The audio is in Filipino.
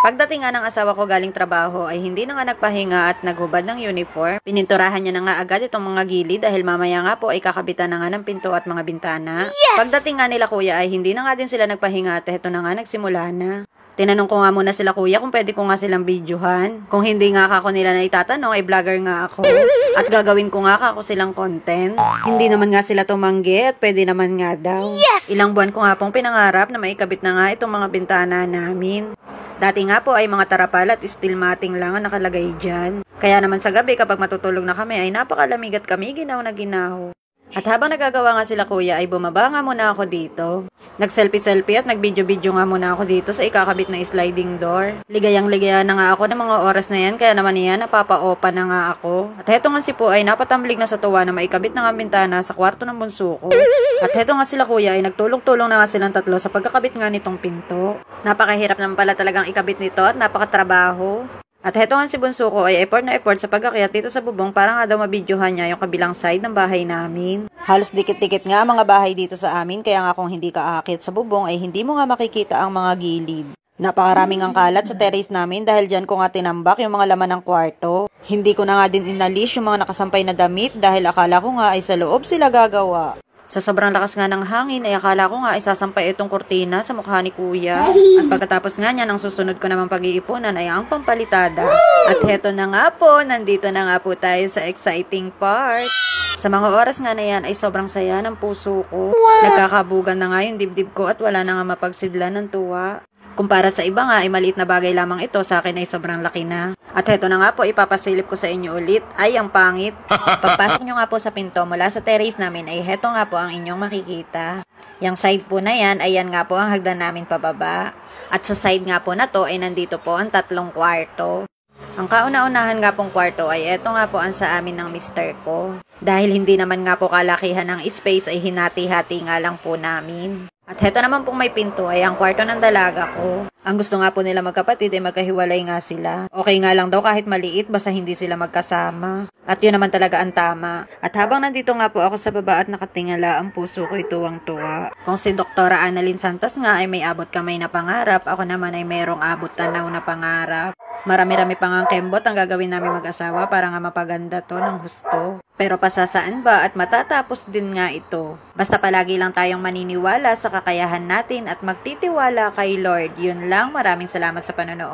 Pagdating nga ng asawa ko galing trabaho ay hindi na nga nagpahinga at naghubad ng uniform. Pininturahan niya na nga agad itong mga gilid dahil mamaya nga po ay kakabitan na nga ng pinto at mga bintana. Yes! Pagdating nga nila kuya ay hindi na nga din sila nagpahinga at heto na nga nagsimula na. Tinanong ko nga muna sila kuya kung pwede ko nga silang videohan. Kung hindi nga ako nila na itatanong ay vlogger nga ako. At gagawin ko nga ako silang content. Hindi naman nga sila tumanggi at pwede naman nga daw. Yes! Ilang buwan ko nga pong pinangarap na maikabit na nga itong mga bintana namin. Dati nga po ay mga tarapal at steel matting lang ang nakalagay dyan. Kaya naman sa gabi kapag matutulog na kami ay napakalamig at kami ginaw na ginaw. At habang nagagawa nga sila kuya ay bumaba nga muna ako dito. Nag-selfie-selfie at nag-video-video nga muna ako dito sa ikakabit na sliding door. Ligayang-ligaya na nga ako ng mga oras na yan kaya naman yan napapa-opa na nga ako. At heto nga si po ay napatamblig na sa tuwa na maikabit na nga bintana sa kwarto ng bunso ko. At heto nga sila kuya ay nagtulong-tulong na nga silang tatlo sa pagkakabit nga nitong pinto. Napakahirap naman pala talagang ikabit nito at napakatrabaho. At heto nga si bunso ko ay effort na effort sa pag-akyat dito sa bubong para nga daw mabidyohan niya yung kabilang side ng bahay namin. Halos dikit-dikit nga ang mga bahay dito sa amin kaya nga kung hindi ka aakyat sa bubong ay hindi mo nga makikita ang mga gilid. Napakaraming ang kalat sa terrace namin dahil dyan ko nga tinambak yung mga laman ng kwarto. Hindi ko na nga din inalis yung mga nakasampay na damit dahil akala ko nga ay sa loob sila gagawa. Sa sobrang lakas nga ng hangin ay akala ko nga ay sasampay itong kurtina sa mukha ni kuya. At pagkatapos nga niyan, ang susunod ko namang pag-iipunan ay ang pampalitada. At heto na nga po, nandito na nga po tayo sa exciting part. Sa mga oras nga na yan ay sobrang saya ng puso ko. Nagkakabugan na nga yung dibdib ko at wala na nga mapagsidlan ng tuwa. Kumpara sa iba nga ay maliit na bagay lamang ito, sa akin ay sobrang laki na. At heto na nga po, ipapasilip ko sa inyo ulit. Ay, ang pangit. Pagpasok nyo nga po sa pinto mula sa terrace namin ay heto nga po ang inyong makikita. Yang side po na yan ay yan nga po ang hagdan namin pababa. At sa side nga po na to ay nandito po ang 3 kwarto. Ang kauna-unahan nga pong kwarto ay eto nga po ang sa amin ng mister ko. Dahil hindi naman nga po kalakihan ng space ay hinati-hati nga lang po namin. At heto naman pong may pinto ay ang kwarto ng dalaga ko. Ang gusto nga po nila magkapatid ay magkahiwalay nga sila. Okay nga lang daw kahit maliit basta hindi sila magkasama. At yun naman talaga ang tama. At habang nandito nga po ako sa baba at nakatingala, ang puso ko'y tuwang-tuwa. Kung si Doktora Annalyn Santos nga ay may abot kamay na pangarap, ako naman ay merong abot tanaw na pangarap. Marami-rami pang ang kembot ang gagawin namin mag-asawa para nga mapaganda to ng husto. Pero pasasaan ba at matatapos din nga ito. Basta palagi lang tayong maniniwala sa kakayahan natin at magtitiwala kay Lord. Yun lang, maraming salamat sa panonood.